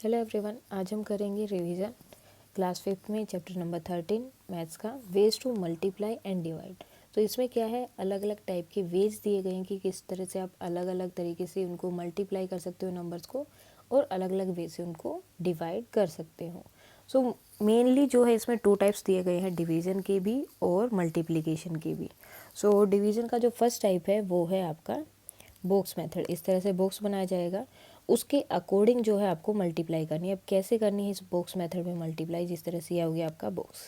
Hello everyone, आज हम करेंगे रिवीजन क्लास 5th में चैप्टर नंबर 13 मैथ्स का ways to multiply and divide. तो इसमें क्या है, अलग अलग टाइप के वेज दिए गए हैं कि किस तरह से आप अलग अलग तरीके से उनको मल्टीप्लाई कर सकते हो नंबर्स को, और अलग अलग वे से उनको डिवाइड कर सकते हो। सो मेनली जो है इसमें 2 टाइप्स दिए गए हैं, डिवीज़न के भी और मल्टीप्लिकेशन के भी। सो डिवीज़न का जो फर्स्ट टाइप है वो है आपका बॉक्स मेथड। इस तरह से बॉक्स बनाया जाएगा, उसके अकॉर्डिंग जो है आपको मल्टीप्लाई करनी है। अब कैसे करनी है इस बॉक्स मेथड में मल्टीप्लाई, जिस तरह से यह हो गया आपका बॉक्स।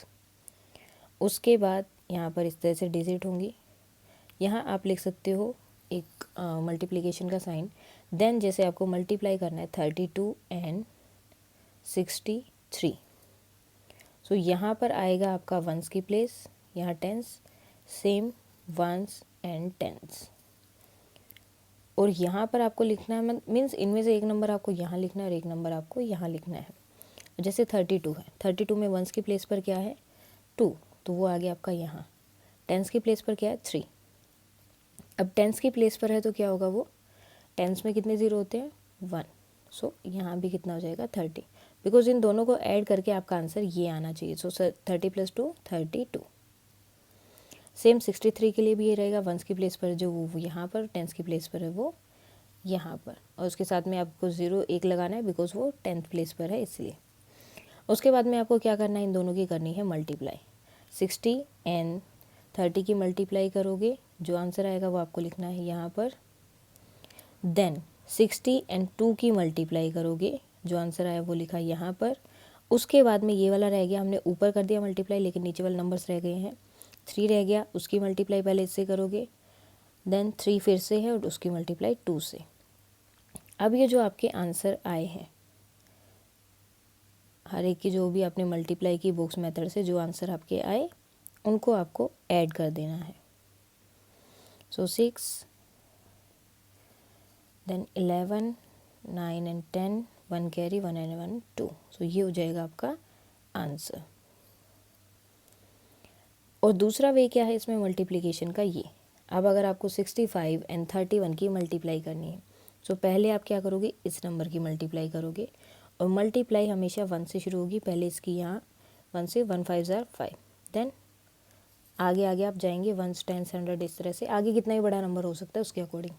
उसके बाद यहाँ पर इस तरह से डिजिट होंगी, यहाँ आप लिख सकते हो एक मल्टीप्लिकेशन का साइन। देन जैसे आपको मल्टीप्लाई करना है 32 एंड 63। सो यहाँ पर आएगा आपका वंस की प्लेस, यहाँ tens, same ones and tens. और यहाँ पर आपको लिखना है, मीन्स इनमें से एक नंबर आपको यहाँ लिखना है और एक नंबर आपको यहाँ लिखना है। जैसे 32 है, 32 में वंस की प्लेस पर क्या है 2, तो वो आ गया आपका यहाँ। टेंस की प्लेस पर क्या है 3। अब टेंस की प्लेस पर है तो क्या होगा, वो टेंस में कितने ज़ीरो होते हैं 1। सो यहाँ भी कितना हो जाएगा 30, बिकॉज इन दोनों को ऐड करके आपका आंसर ये आना चाहिए। सो 30 + 2 32। सेम 63 के लिए भी ये रहेगा, वंस की प्लेस पर जो वो यहाँ पर, टेंस की प्लेस पर है वो यहाँ पर, और उसके साथ में आपको 0 1 लगाना है बिकॉज वो 10th प्लेस पर है इसलिए। उसके बाद में आपको क्या करना है, इन दोनों की करनी है मल्टीप्लाई। 60 एंड 30 की मल्टीप्लाई करोगे, जो आंसर आएगा वो आपको लिखना है यहाँ पर। देन 60 एंड 2 की मल्टीप्लाई करोगे, जो आंसर आया वो लिखा यहाँ पर। उसके बाद में ये वाला रह गया, हमने ऊपर कर दिया मल्टीप्लाई लेकिन नीचे वाले नंबर्स रह गए हैं। 3 रह गया, उसकी मल्टीप्लाई पहले इससे करोगे, देन 3 फिर से है और उसकी मल्टीप्लाई 2 से। अब ये जो आपके आंसर आए हैं, हर एक की जो भी आपने मल्टीप्लाई की बॉक्स मेथड से जो आंसर आपके आए उनको आपको ऐड कर देना है। सो 6 देन 11 9 एंड 10 1 कैरी 1 एंड 1 2। सो ये हो जाएगा आपका आंसर। और दूसरा वे क्या है इसमें मल्टीप्लिकेशन का, ये अब अगर आपको 65 एंड 31 की मल्टीप्लाई करनी है, सो पहले आप क्या करोगे, इस नंबर की मल्टीप्लाई करोगे, और मल्टीप्लाई हमेशा 1 से शुरू होगी। पहले इसकी यहाँ 1 से 1 5 ज़ार 5, देन आगे आगे आप जाएंगे 1 10 100, इस तरह से आगे कितना ही बड़ा नंबर हो सकता है उसके अकॉर्डिंग।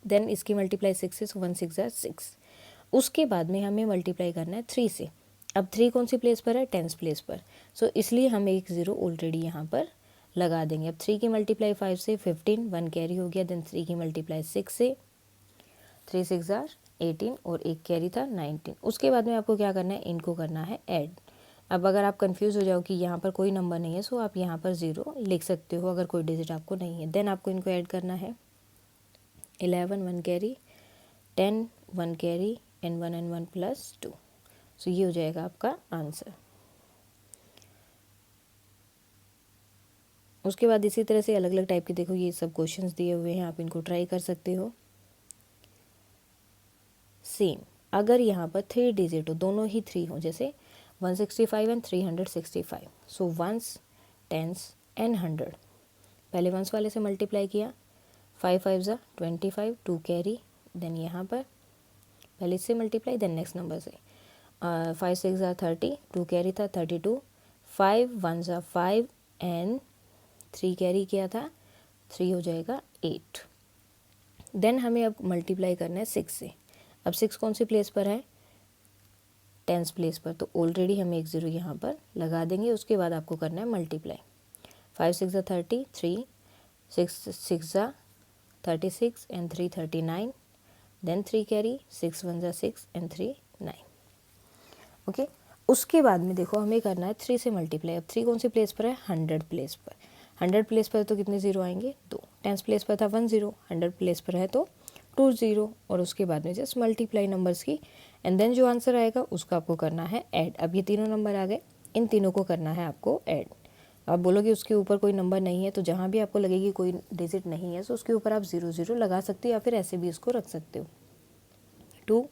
देन इसकी मल्टीप्लाई 6 से, 1 6 ज़ार 6। उसके बाद में हमें मल्टीप्लाई करना है 3 से। अब 3 कौन सी प्लेस पर है, 10th प्लेस पर। सो इसलिए हम एक 0 ऑलरेडी यहाँ पर लगा देंगे। अब 3 की मल्टीप्लाई 5 से 15, 1 कैरी हो गया। देन 3 की मल्टीप्लाई 6 से, 3 6 ज़ार 18 और एक कैरी था 19। उसके बाद में आपको क्या करना है, इनको करना है ऐड। अब अगर आप कंफ्यूज हो जाओ कि यहाँ पर कोई नंबर नहीं है, सो आप यहाँ पर 0 लिख सकते हो अगर कोई डिजिट आपको नहीं है। देन आपको इनको ऐड करना है। 11 1 carry, 10 1 carry and 1 and 1 plus 2। सो ये हो जाएगा आपका आंसर। उसके बाद इसी तरह से अलग अलग टाइप के देखो ये सब क्वेश्चंस दिए हुए हैं, आप इनको ट्राई कर सकते हो। सेम अगर यहाँ पर 3 डिजिट हो, दोनों ही 3 हो, जैसे 165 and 365, so ones tens and 100। पहले वंस वाले से मल्टीप्लाई किया, 5 5 ज़ा 25, 2 कैरी। देन यहाँ पर पहले इससे मल्टीप्लाई, देन नेक्स्ट नंबर से 5 6 ज़ा 30, 2 कैरी था 32, 5 1 ज़ा 5 एंड 3 कैरी किया था 3 हो जाएगा 8। देन हमें अब मल्टीप्लाई करना है 6 से। अब 6 कौन सी प्लेस पर है, 10th प्लेस पर, तो ऑलरेडी हम एक 0 यहाँ पर लगा देंगे। उसके बाद आपको करना है मल्टीप्लाई। 5 6 ज़ा 30, 3 6 6 ज़ा 36 एंड 3 39, देन 3 कैरी, 6 1 ज़ा 6 एंड 3 9। ओके, उसके बाद में देखो हमें करना है 3 से मल्टीप्लाई। अब 3 कौन सी प्लेस पर है, 100 प्लेस पर। 100 प्लेस पर तो कितने 0 आएंगे, 2। 10th प्लेस पर था 1 0, 100 प्लेस पर है तो 2 0, और उसके बाद में जस्ट मल्टीप्लाई नंबर्स की, एंड देन जो आंसर आएगा उसको आपको करना है ऐड। अब ये तीनों नंबर आ गए, इन तीनों को करना है आपको ऐड। आप बोलोगे उसके ऊपर कोई नंबर नहीं है, तो जहाँ भी आपको लगेगी कोई डिजिट नहीं है, तो उसके ऊपर आप 0 0 लगा सकते हो, या फिर ऐसे भी इसको रख सकते हो। 2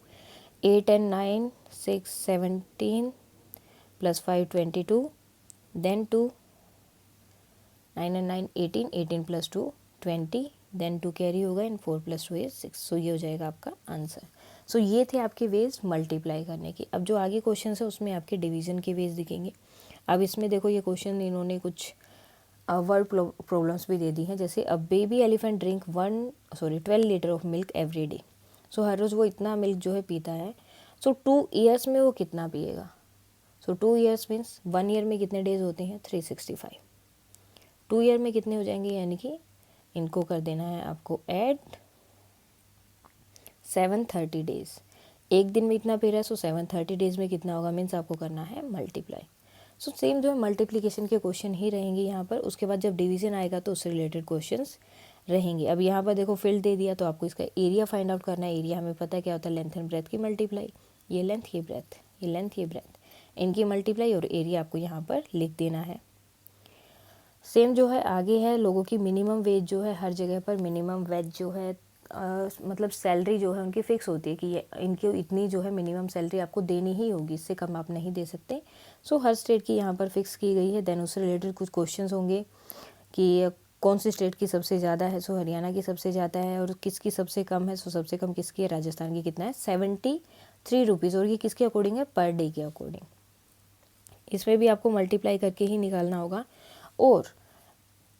8 and 9 6 17 plus 5 22, then 2 9 and 9 18, 18 plus 2 29, then 2 carry होगा एंड 4 + 2 = 6। सो ये हो जाएगा आपका आंसर। सो ये थे आपके वेज मल्टीप्लाई करने के। अब जो आगे क्वेश्चन है उसमें आपके डिवीज़न के वेज दिखेंगे। अब इसमें देखो ये क्वेश्चन इन्होंने कुछ वर्ड प्रॉब्लम्स भी दे दी हैं, जैसे a baby elephant drink 12 litre of milk every day. So हर रोज़ वो इतना मिल्क जो है पीता है। सो 2 ईयर्स में वो कितना पिएगा। सो 2 ईयर्स मीन्स 1 ईयर में कितने डेज होते हैं 365। 2 ईयर में कितने हो जाएंगे, यानी कि इनको कर देना है आपको ऐड 730 डेज। एक दिन में इतना पी रहा है, सो 730 डेज में कितना होगा, मीन्स आपको करना है मल्टीप्लाई। सो सेम जो है मल्टीप्लिकेशन के क्वेश्चन ही रहेंगे यहाँ पर। उसके बाद जब डिवीजन आएगा तो उससे रिलेटेड क्वेश्चंस रहेंगे। अब यहाँ पर देखो फील्ड दे दिया, तो आपको इसका एरिया फाइंड आउट करना है। एरिया हमें पता है क्या होता है, लेंथ एंड ब्रेथ की मल्टीप्लाई। ये लेंथ, ये ब्रेथ, ये लेंथ, ये ब्रेथ, इनकी मल्टीप्लाई, और एरिया आपको यहाँ पर लिख देना है। सेम जो है आगे है लोगों की मिनिमम वेज जो है, हर जगह पर मिनिमम वेज जो है मतलब सैलरी जो है उनकी फ़िक्स होती है कि ये इनकी इतनी जो है मिनिमम सैलरी आपको देनी ही होगी, इससे कम आप नहीं दे सकते। सो हर स्टेट की यहाँ पर फिक्स की गई है। देन उससे रिलेटेड कुछ क्वेश्चंस होंगे कि कौन सी स्टेट की सबसे ज़्यादा है, सो हरियाणा की सबसे ज़्यादा है, और किसकी सबसे कम है, सो सबसे कम किसकी है, राजस्थान की कितना है 73 रुपीज़, और ये किसके अकॉर्डिंग है, पर डे के अकॉर्डिंग। इसमें भी आपको मल्टीप्लाई करके ही निकालना होगा। और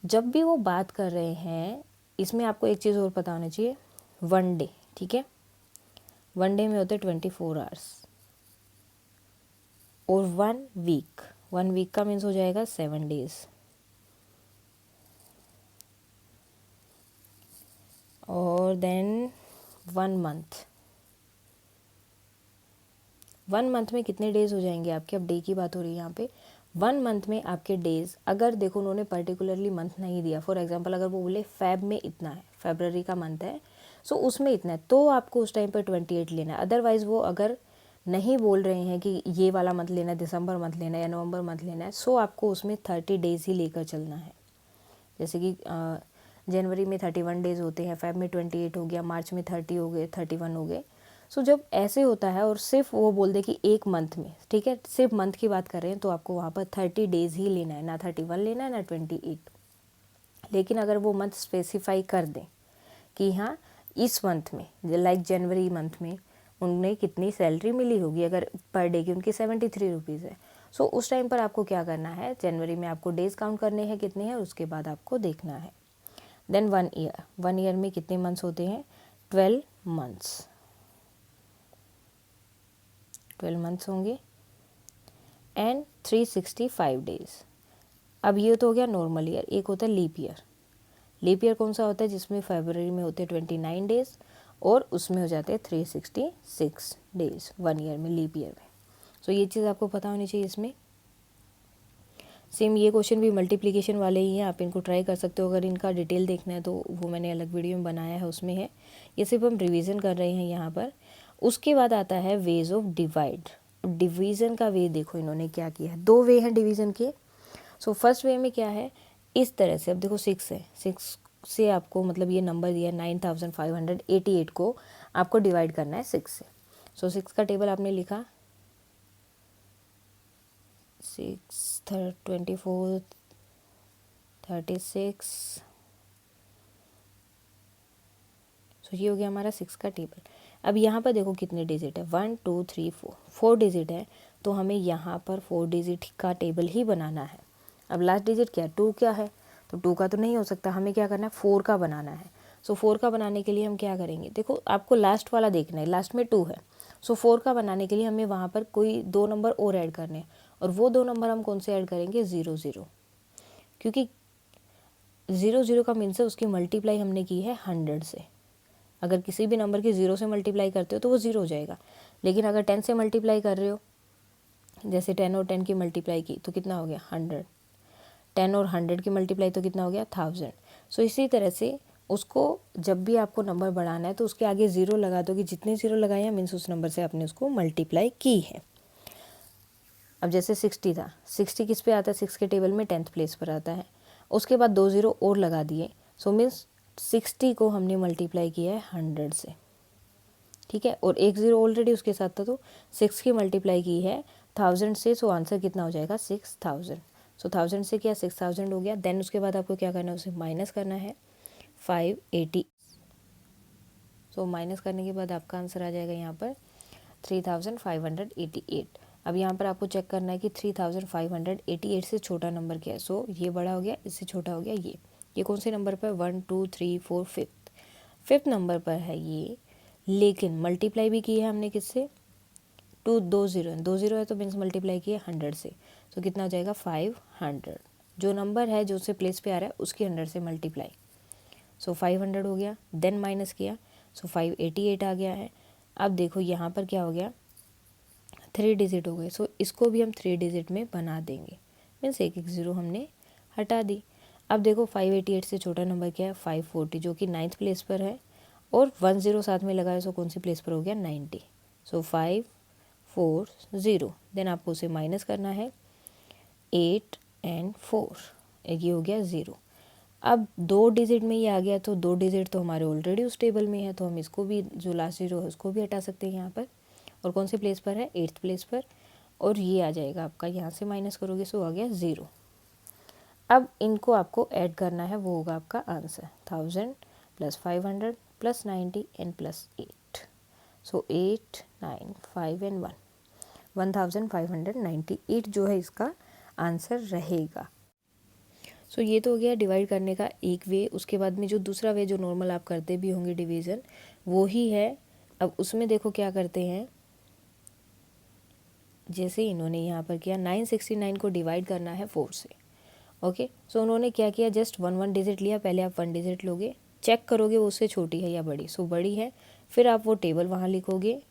जब भी वो बात कर रहे हैं, इसमें आपको एक चीज़ और पता होना चाहिए, 1 डे, ठीक है, 1 डे में होते 24 आवर्स, और 1 वीक का मीन्स हो जाएगा 7 डेज, और देन 1 मंथ। 1 मंथ में कितने डेज हो जाएंगे आपके, अब डे की बात हो रही है यहाँ पे। 1 मंथ में आपके डेज, अगर देखो उन्होंने पर्टिकुलरली मंथ नहीं दिया, फॉर एग्जांपल अगर वो बोले फेब में इतना है, फरवरी का मंथ है, सो उसमें इतना है, तो आपको उस टाइम पर 28 लेना है। अदरवाइज़ वो अगर नहीं बोल रहे हैं कि ये वाला मंथ लेना है, दिसंबर मंथ लेना है या नवंबर मंथ लेना है, सो आपको उसमें 30 डेज ही लेकर चलना है। जैसे कि जनवरी में 31 डेज होते हैं, फेब में 28 हो गया, मार्च में 30 हो गए, 31 हो गए। सो जब ऐसे होता है और सिर्फ वो बोल दे कि एक मंथ में, ठीक है, सिर्फ मंथ की बात कर रहे हैं, तो आपको वहाँ पर 30 डेज ही लेना है, ना 31 लेना है ना 28। लेकिन अगर वो मंथ स्पेसिफाई कर दें कि हाँ इस मंथ में, लाइक जनवरी मंथ में उन्हें कितनी सैलरी मिली होगी, अगर पर डे की उनकी 73 रुपीज़ है, सो उस टाइम पर आपको क्या करना है, जनवरी में आपको डेज काउंट करने हैं कितने हैं, उसके बाद आपको देखना है। देन 1 ईयर में कितने मंथ्स होते हैं, 12 मंथ्स, 12 मंथ्स होंगे एंड 365 डेज। अब ये तो हो गया नॉर्मल ईयर। एक होता है लीप ईयर। लीप ईयर कौन सा होता है, जिसमें फरवरी में होते हैं 29 डेज और उसमें हो जाते हैं 366 डेज 1 ईयर में, लीप ईयर में। सो ये चीज़ आपको पता होनी चाहिए इसमें। सेम ये क्वेश्चन भी मल्टीप्लिकेशन वाले ही हैं, आप इनको ट्राई कर सकते हो। अगर इनका डिटेल देखना है तो वो मैंने अलग वीडियो में बनाया है, उसमें है। ये सिर्फ हम रिवीजन कर रहे हैं यहाँ पर। उसके बाद आता है वेज ऑफ डिवाइड। डिवीज़न का वे देखो इन्होंने क्या किया है, 2 वे हैं डिवीज़न के। सो फर्स्ट वे में क्या है, इस तरह से, अब देखो 6 है, 6 से आपको मतलब ये नंबर दिया 9588 को आपको डिवाइड करना है 6 से। सो 6 का टेबल आपने लिखा, 6 24 36। सो ये हो गया हमारा 6 का टेबल। अब यहाँ पर देखो कितने डिजिट है, 1 2 3 4 डिजिट है, तो हमें यहाँ पर 4 डिजिट का टेबल ही बनाना है। अब लास्ट डिजिट क्या है, 2 क्या है, तो 2 का तो नहीं हो सकता, हमें क्या करना है 4 का बनाना है। सो 4 का बनाने के लिए हम क्या करेंगे, देखो आपको लास्ट वाला देखना है, लास्ट में 2 है। सो 4 का बनाने के लिए हमें वहाँ पर कोई 2 नंबर और ऐड करने हैं, और वो 2 नंबर हम कौन से ऐड करेंगे, 0 0, क्योंकि 0 0 का मीन्स है उसकी मल्टीप्लाई हमने की है 100 से। अगर किसी भी नंबर की 0 से मल्टीप्लाई करते हो तो वो 0 हो जाएगा, लेकिन अगर 10 से मल्टीप्लाई कर रहे हो, जैसे 10 और 10 की मल्टीप्लाई की तो कितना हो गया 100, 10 और 100 की मल्टीप्लाई तो कितना हो गया 1000। सो इसी तरह से उसको जब भी आपको नंबर बढ़ाना है तो उसके आगे 0 लगा दो, कि जितने 0 लगाए हैं मीन्स उस नंबर से आपने उसको मल्टीप्लाई की है। अब जैसे 60 था, 60 किस पे आता है, 6 के टेबल में 10th प्लेस पर आता है, उसके बाद 2 0 और लगा दिए, सो मीन्स 60 को हमने मल्टीप्लाई किया है 100 से, ठीक है, और एक 0 ऑलरेडी उसके साथ था, तो 6 की मल्टीप्लाई की है 1000 से, सो आंसर कितना हो जाएगा 6000। सो 1000 से क्या 6000 हो गया। देन उसके बाद आपको क्या करना है, उसे माइनस करना है 580। सो माइनस करने के बाद आपका आंसर आ जाएगा यहाँ पर 3588। अब यहाँ पर आपको चेक करना है कि 3588 से छोटा नंबर क्या है। सो ये बड़ा हो गया, इससे छोटा हो गया ये कौन से नंबर पर 1 2 3 4 फिफ्थ नंबर पर है ये। लेकिन मल्टीप्लाई भी की है हमने किससे, 2 जीरो है तो मीन्स मल्टीप्लाई किया 100 से। तो कितना हो जाएगा 500। जो नंबर है जो उससे प्लेस पे आ रहा है उसकी 100 से मल्टीप्लाई। सो 500 हो गया। देन माइनस किया, सो 588 आ गया है। अब देखो यहाँ पर क्या हो गया, 3 डिजिट हो गए। सो इसको भी हम 3 डिजिट में बना देंगे, मीन्स एक ज़ीरो हमने हटा दी। अब देखो 588 से छोटा नंबर क्या है, 540, जो कि 9th प्लेस पर है, और 10 साथ में लगाए, सो कौन सी प्लेस पर हो गया, 90। सो 540। देन आपको उसे माइनस करना है, 8 और 4, ये हो गया 0। अब 2 डिजिट में ये आ गया, तो 2 डिजिट तो हमारे ऑलरेडी उस टेबल में है, तो हम इसको भी, जो लास्ट ज़ीरो है उसको भी हटा सकते हैं यहाँ पर। और कौन सी प्लेस पर है, 8th प्लेस पर, और ये आ जाएगा आपका, यहाँ से माइनस करोगे सो आ गया 0। अब इनको आपको ऐड करना है, वो होगा आपका आंसर 1000 + 500 + 90 एंड +8। सो 8 9 5 और 1, 1598 जो है इसका आंसर रहेगा। सो ये तो हो गया डिवाइड करने का एक वे। उसके बाद में जो दूसरा वे, जो नॉर्मल आप करते भी होंगे डिवीज़न, वो ही है। अब उसमें देखो क्या करते हैं, जैसे इन्होंने यहाँ पर किया, 969 को डिवाइड करना है 4 से। ओके, सो उन्होंने क्या किया, जस्ट 1 डिजिट लिया। पहले आप 1 डिजिट लोगे, चेक करोगे वो उससे छोटी है या बड़ी। सो बड़ी है, फिर आप वो टेबल वहाँ लिखोगे।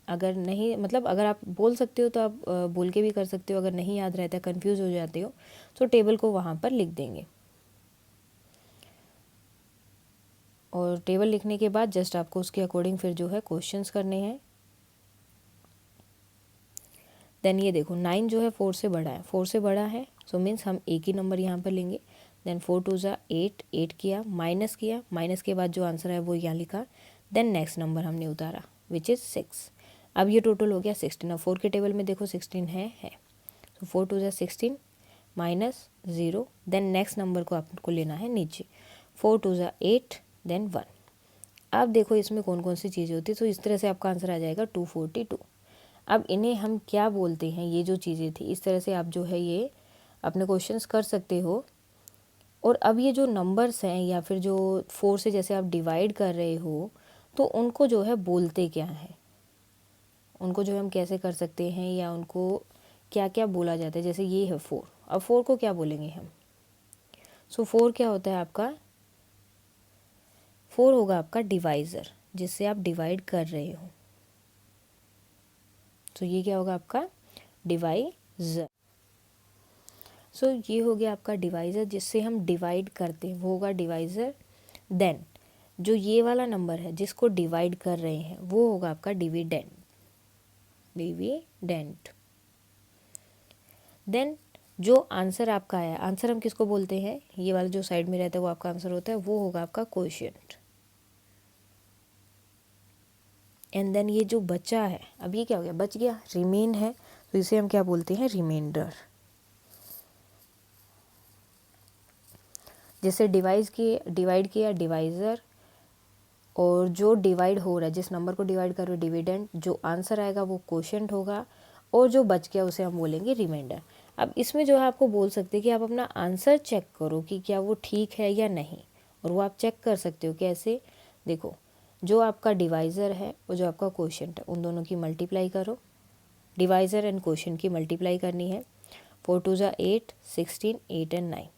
अगर नहीं, मतलब अगर आप बोल सकते हो तो आप बोल के भी कर सकते हो। अगर नहीं याद रहता, कंफ्यूज हो जाते हो, तो टेबल को वहाँ पर लिख देंगे। और टेबल लिखने के बाद जस्ट आपको उसके अकॉर्डिंग फिर जो है क्वेश्चंस करने हैं। देन ये देखो 9 जो है 4 से बड़ा है, 4 से बड़ा है, सो मीन्स हम एक ही नंबर यहाँ पर लेंगे। देन 4 2 ज़ा 8, 8 किया, माइनस किया, माइनस के बाद जो आंसर है वो यहाँ लिखा। देन नेक्स्ट नंबर हमने उतारा विच इज़ 6। अब ये टोटल हो गया 16। अब 4 के टेबल में देखो 16 है। तो 4 2 ज़ा 16 माइनस 0। देन नेक्स्ट नंबर को आपको लेना है नीचे, 4 2 ज़ा 8 देन 1। अब देखो इसमें कौन कौन सी चीज़ें होती है, तो इस तरह से आपका आंसर आ जाएगा 242। अब इन्हें हम क्या बोलते हैं, ये जो चीज़ें थी, इस तरह से आप जो है ये अपने क्वेश्चंस कर सकते हो। और अब ये जो नंबर्स हैं या फिर जो 4 से जैसे आप डिवाइड कर रहे हो, तो उनको जो है बोलते क्या है, उनको जो है हम कैसे कर सकते हैं, या उनको क्या क्या बोला जाता है। जैसे ये है 4, अब 4 को क्या बोलेंगे हम। सो 4 क्या होता है आपका, 4 होगा आपका डिवाइज़र, जिससे आप डिवाइड कर रहे हो। तो ये क्या होगा आपका डिवाइज़र। सो ये हो गया आपका डिवाइज़र, जिससे हम डिवाइड करते हैं, वो होगा डिवाइज़र। देन जो ये वाला नंबर है जिसको डिवाइड कर रहे हैं, वो होगा आपका डिविडेंड, डिविडेंड। देन जो आंसर आपका आया, आंसर हम किसको बोलते हैं, ये वाला जो साइड में रहता है वो आपका आंसर होता है, वो होगा आपका कोएफिशिएंट। एंड देन ये जो बचा है, अब ये क्या हो गया, बच गया, रिमेन है, तो इसे हम क्या बोलते हैं, रिमाइंडर। जैसे डिवाइड किया डिवाइज़र, और जो डिवाइड हो रहा है, जिस नंबर को डिवाइड कर रहे हो डिविडेंड, जो आंसर आएगा वो कोशेंट होगा, और जो बच गया उसे हम बोलेंगे रिमाइंडर। अब इसमें जो है आपको बोल सकते हैं कि आप अपना आंसर चेक करो कि क्या वो ठीक है या नहीं, और वो आप चेक कर सकते हो कैसे। देखो, जो आपका डिवाइज़र है और जो आपका कोशेंट है, उन दोनों की मल्टीप्लाई करो। डिवाइज़र एंड कोशेंट की मल्टीप्लाई करनी है। 4 2 ज़ा 8, 16, 8 और 9,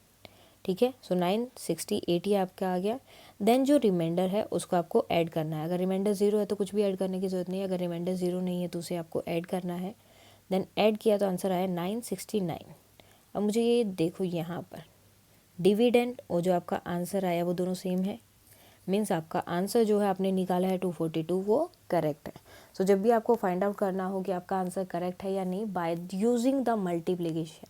ठीक है। सो 968 ये आपका आ गया। देन जो रिमाइंडर है उसको आपको ऐड करना है। अगर रिमाइंडर 0 है तो कुछ भी ऐड करने की ज़रूरत नहीं है, अगर रिमाइंडर 0 नहीं है तो उसे आपको ऐड करना है। देन ऐड किया तो आंसर आया 969। अब मुझे ये देखो, यहाँ पर डिविडेंड और जो आपका आंसर आया वो दोनों सेम है, मीन्स आपका आंसर जो है आपने निकाला है 242, वो करेक्ट है। सो जब भी आपको फाइंड आउट करना हो कि आपका आंसर करेक्ट है या नहीं, बाय यूजिंग द मल्टीप्लिकेशन,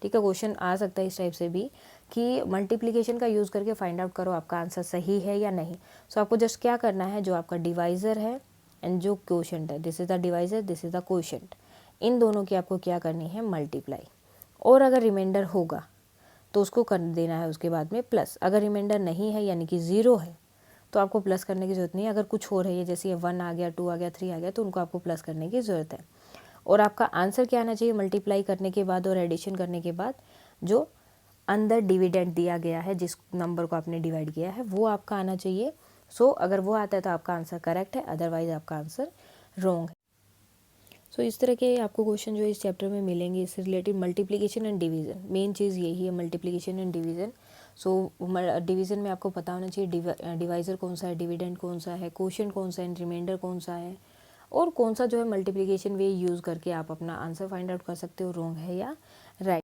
ठीक है, क्वेश्चन आ सकता है इस टाइप से भी कि मल्टीप्लिकेशन का यूज़ करके फाइंड आउट करो आपका आंसर सही है या नहीं। सो आपको जस्ट क्या करना है, जो आपका डिवाइज़र है एंड जो क्वोशंट है, this is the divisor, this is the quotient, इन दोनों की आपको क्या करनी है, मल्टीप्लाई। और अगर रिमाइंडर होगा तो उसको कर देना है उसके बाद में प्लस। अगर रिमाइंडर नहीं है यानी कि 0 है तो आपको प्लस करने की ज़रूरत नहीं है। अगर कुछ हो रही है जैसे ये 1 आ गया, 2 आ गया, 3 आ गया, तो उनको आपको प्लस करने की ज़रूरत है। और आपका आंसर क्या आना चाहिए मल्टीप्लाई करने के बाद और एडिशन करने के बाद, जो अंदर डिविडेंड दिया गया है, जिस नंबर को आपने डिवाइड किया है वो आपका आना चाहिए। सो अगर वो आता है तो आपका आंसर करेक्ट है, अदरवाइज आपका आंसर रॉन्ग है। सो इस तरह के आपको क्वेश्चन जो है इस चैप्टर में मिलेंगे इससे रिलेटेड। मल्टीप्लिकेशन एंड डिवीज़न, मेन चीज़ यही है multiplication and division. So division में आपको पता होना चाहिए डिवाइज़र कौन सा है, डिविडेंड कौन सा है, क्वोशिएंट कौन सा है, रिमाइंडर कौन सा है, और कौन सा जो है मल्टीप्लिकेशन वे यूज़ करके आप अपना आंसर फाइंड आउट कर सकते हो रॉन्ग है या राइट।